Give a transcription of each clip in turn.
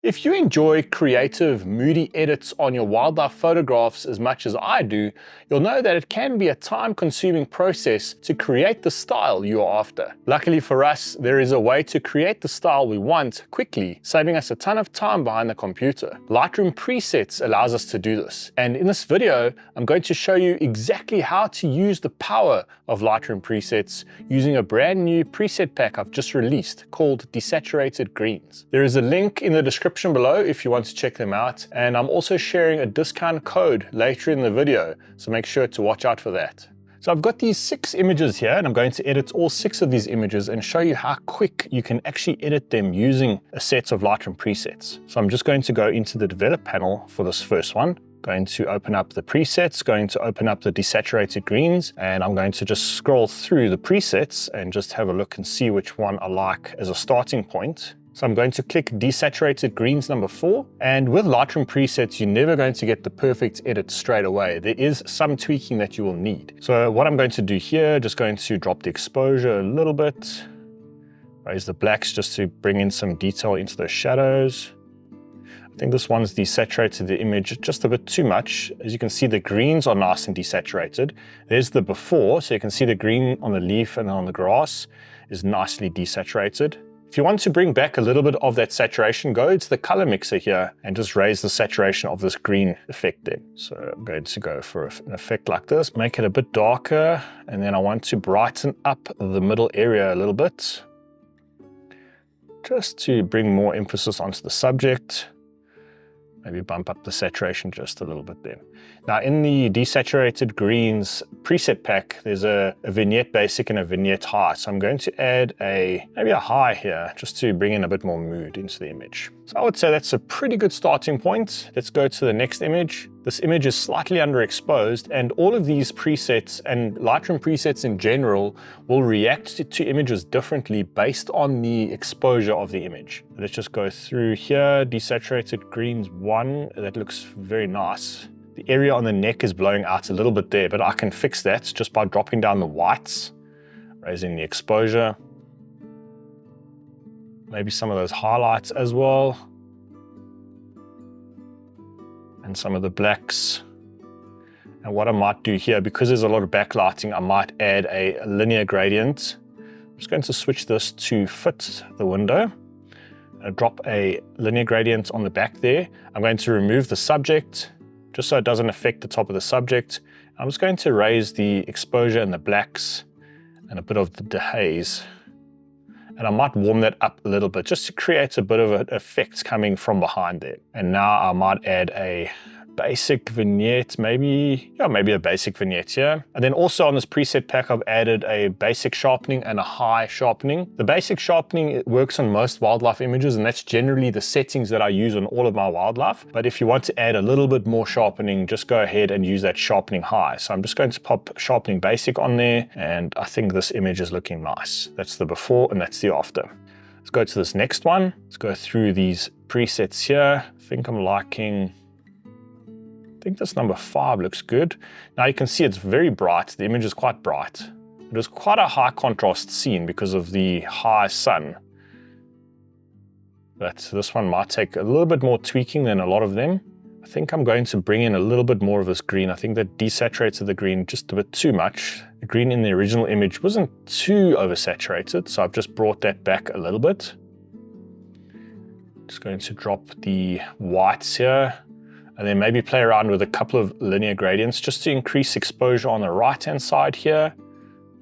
If you enjoy creative, moody edits on your wildlife photographs as much as I do, you'll know that it can be a time-consuming process to create the style you're after. Luckily for us, there is a way to create the style we want quickly, saving us a ton of time behind the computer. Lightroom presets allows us to do this, and in this video, I'm going to show you exactly how to use the power of Lightroom presets using a brand new preset pack I've just released called Desaturated Greens. There is a link in the description below if you want to check them out, and I'm also sharing a discount code later in the video, so make sure to watch out for that. So I've got these 6 images here, and I'm going to edit all 6 of these images and show you how quick you can actually edit them using a set of Lightroom presets. So I'm just going to go into the develop panel for this first one, going to open up the presets, going to open up the desaturated greens, and I'm going to just scroll through the presets and just have a look and see which one I like as a starting point. So I'm going to click Desaturated Greens number 4, and with Lightroom presets, you're never going to get the perfect edit straight away. There is some tweaking that you will need. So what I'm going to do here, just going to drop the exposure a little bit, raise the blacks just to bring in some detail into those shadows. I think this one's desaturated the image just a bit too much. As you can see, the greens are nice and desaturated. There's the before, so you can see the green on the leaf and on the grass is nicely desaturated. If you want to bring back a little bit of that saturation, go to the color mixer here and just raise the saturation of this green effect there. So I'm going to go for an effect like this, make it a bit darker, and then I want to brighten up the middle area a little bit, just to bring more emphasis onto the subject. Maybe bump up the saturation just a little bit there. Now in the Desaturated Greens preset pack, there's a vignette basic and a vignette high. So I'm going to add maybe a high here, just to bring in a bit more mood into the image. So I would say that's a pretty good starting point. Let's go to the next image. This image is slightly underexposed, and all of these presets and Lightroom presets in general will react to images differently based on the exposure of the image. Let's just go through here, Desaturated Greens 1, that looks very nice. The area on the neck is blowing out a little bit there, but I can fix that just by dropping down the whites, raising the exposure. Maybe some of those highlights as well. And some of the blacks. And what I might do here, because there's a lot of backlighting, I might add a linear gradient. I'm just going to switch this to fit the window. I'll drop a linear gradient on the back there. I'm going to remove the subject, just so it doesn't affect the top of the subject. I'm just going to raise the exposure and the blacks and a bit of the dehaze. And I might warm that up a little bit just to create a bit of an effect coming from behind there. And now I might add a basic vignette, maybe a basic vignette here. And then also on this preset pack, I've added a basic sharpening and a high sharpening. The basic sharpening, it works on most wildlife images, and that's generally the settings that I use on all of my wildlife. But if you want to add a little bit more sharpening, just go ahead and use that sharpening high. So I'm just going to pop sharpening basic on there, and I think this image is looking nice. That's the before and that's the after. Let's go to this next one. Let's go through these presets here. I think I'm liking, I think this number 5 looks good. Now you can see it's very bright. The image is quite bright. It was quite a high contrast scene because of the high sun. But this one might take a little bit more tweaking than a lot of them. I think I'm going to bring in a little bit more of this green. I think that desaturated the green just a bit too much. The green in the original image wasn't too oversaturated, so I've just brought that back a little bit. Just going to drop the whites here. And then maybe play around with a couple of linear gradients just to increase exposure on the right-hand side here,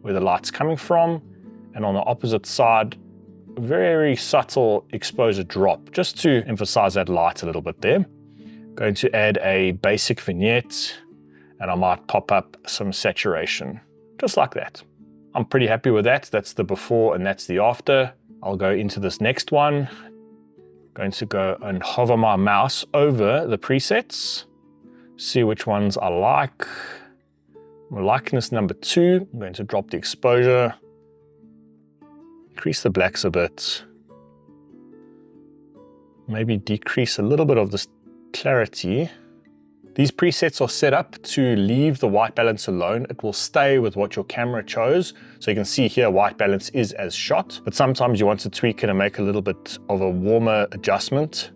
where the light's coming from. And on the opposite side, a very subtle exposure drop, just to emphasize that light a little bit there. Going to add a basic vignette, and I might pop up some saturation, just like that. I'm pretty happy with that. That's the before and that's the after. I'll go into this next one. Going to go and hover my mouse over the presets, see which ones I like. I'm liking this number 2. I'm going to drop the exposure, increase the blacks a bit, maybe decrease a little bit of this clarity. These presets are set up to leave the white balance alone. It will stay with what your camera chose. So you can see here, white balance is as shot, but sometimes you want to tweak it and make a little bit of a warmer adjustment.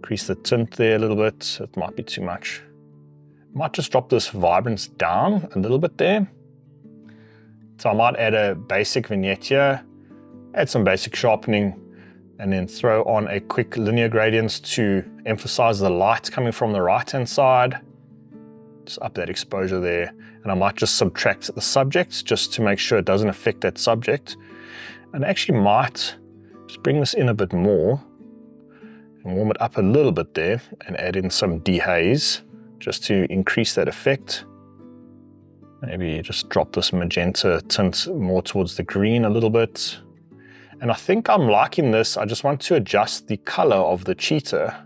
Increase the tint there a little bit. It might be too much. Might just drop this vibrance down a little bit there. So I might add a basic vignette here, add some basic sharpening, and then throw on a quick linear gradients to emphasize the light coming from the right-hand side. Just up that exposure there. And I might just subtract the subject just to make sure it doesn't affect that subject. And I actually might just bring this in a bit more and warm it up a little bit there and add in some dehaze just to increase that effect. Maybe just drop this magenta tint more towards the green a little bit. And I think I'm liking this. I just want to adjust the color of the cheetah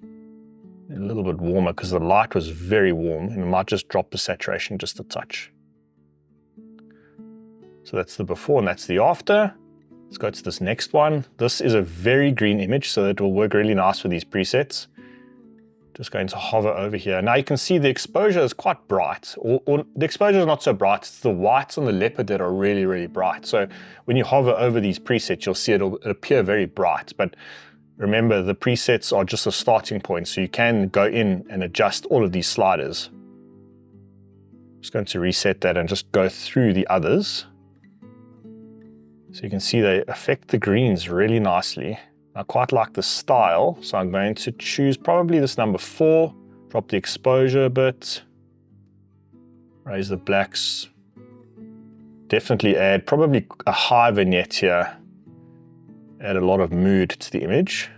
a little bit warmer because the light was very warm, and I might just drop the saturation just a touch. So that's the before and that's the after. Let's go to this next one. This is a very green image, so it will work really nice with these presets. Just going to hover over here. Now you can see the exposure is quite bright, or the exposure is not so bright. It's the whites on the leopard that are really, really bright. So when you hover over these presets, you'll see it'll appear very bright. But remember, the presets are just a starting point, so you can go in and adjust all of these sliders. Just going to reset that and just go through the others. So you can see they affect the greens really nicely. I quite like the style, so I'm going to choose probably this number 4, drop the exposure a bit, raise the blacks, definitely add probably a high vignette here, add a lot of mood to the image,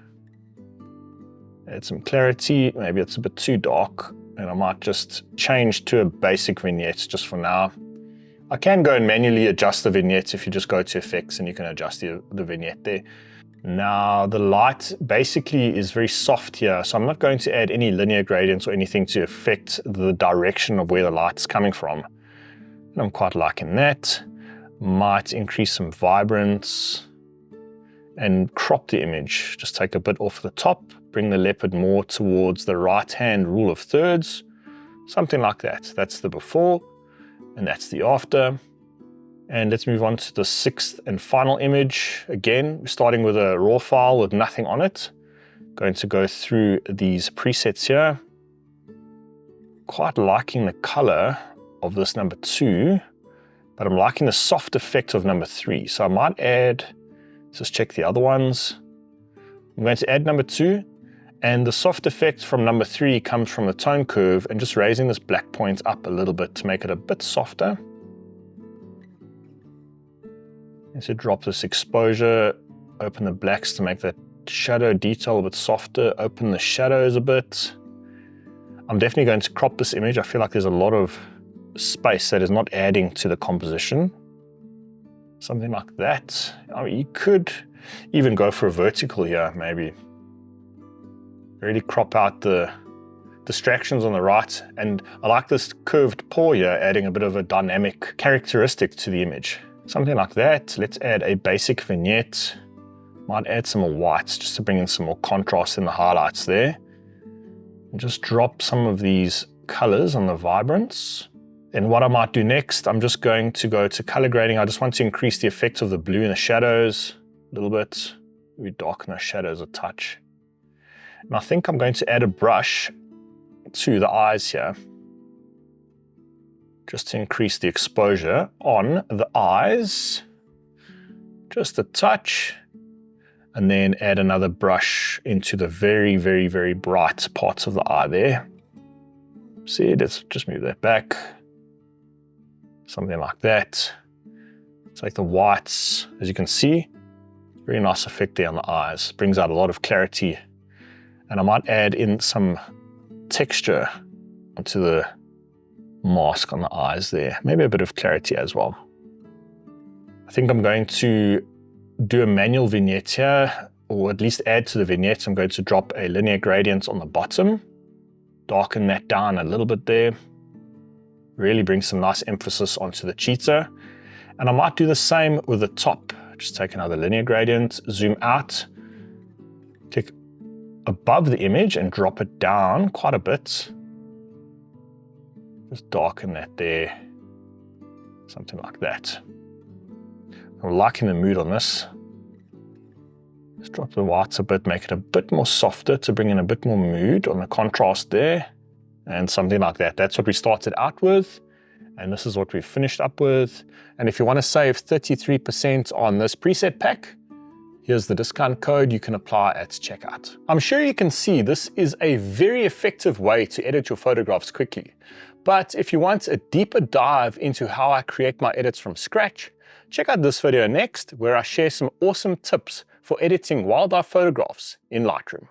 add some clarity, maybe it's a bit too dark, and I might just change to a basic vignette just for now. I can go and manually adjust the vignettes if you just go to effects and you can adjust the vignette there. Now the light basically is very soft here, so I'm not going to add any linear gradients or anything to affect the direction of where the light's coming from. And I'm quite liking that. Might increase some vibrance and crop the image. Just take a bit off the top, bring the leopard more towards the right-hand rule of thirds, something like that. That's the before and that's the after. And let's move on to the 6th and final image. Again, starting with a raw file with nothing on it. Going to go through these presets here. Quite liking the color of this number 2, but I'm liking the soft effect of number 3. So I might add, let's just check the other ones. I'm going to add number 2, and the soft effect from number 3 comes from the tone curve and just raising this black point up a little bit to make it a bit softer. So drop this exposure, open the blacks to make that shadow detail a bit softer, open the shadows a bit. I'm definitely going to crop this image. I feel like there's a lot of space that is not adding to the composition. Something like that. I mean, you could even go for a vertical here, maybe. Really crop out the distractions on the right. And I like this curved paw here, adding a bit of a dynamic characteristic to the image. Something like that. Let's add a basic vignette. Might add some more whites just to bring in some more contrast in the highlights there. And just drop some of these colors on the vibrance. And what I might do next, I'm just going to go to color grading. I just want to increase the effect of the blue in the shadows a little bit. Maybe darken those shadows a touch. And I think I'm going to add a brush to the eyes here, just to increase the exposure on the eyes, just a touch, and then add another brush into the very, very, very bright parts of the eye there. See, let's just move that back. Something like that. Take the whites, as you can see, very nice effect there on the eyes. Brings out a lot of clarity. And I might add in some texture onto the mask on the eyes there. Maybe a bit of clarity as well. I think I'm going to do a manual vignette here, or at least add to the vignette. I'm going to drop a linear gradient on the bottom, darken that down a little bit there, really bring some nice emphasis onto the cheetah. And I might do the same with the top. Just take another linear gradient, zoom out, click above the image and drop it down quite a bit. Just darken that there, something like that. I'm liking the mood on this. Let's drop the whites a bit, make it a bit more softer to bring in a bit more mood on the contrast there, and something like that. That's what we started out with, and this is what we finished up with. And if you want to save 33% on this preset pack, here's the discount code you can apply at checkout. I'm sure you can see this is a very effective way to edit your photographs quickly. But if you want a deeper dive into how I create my edits from scratch, check out this video next, where I share some awesome tips for editing wildlife photographs in Lightroom.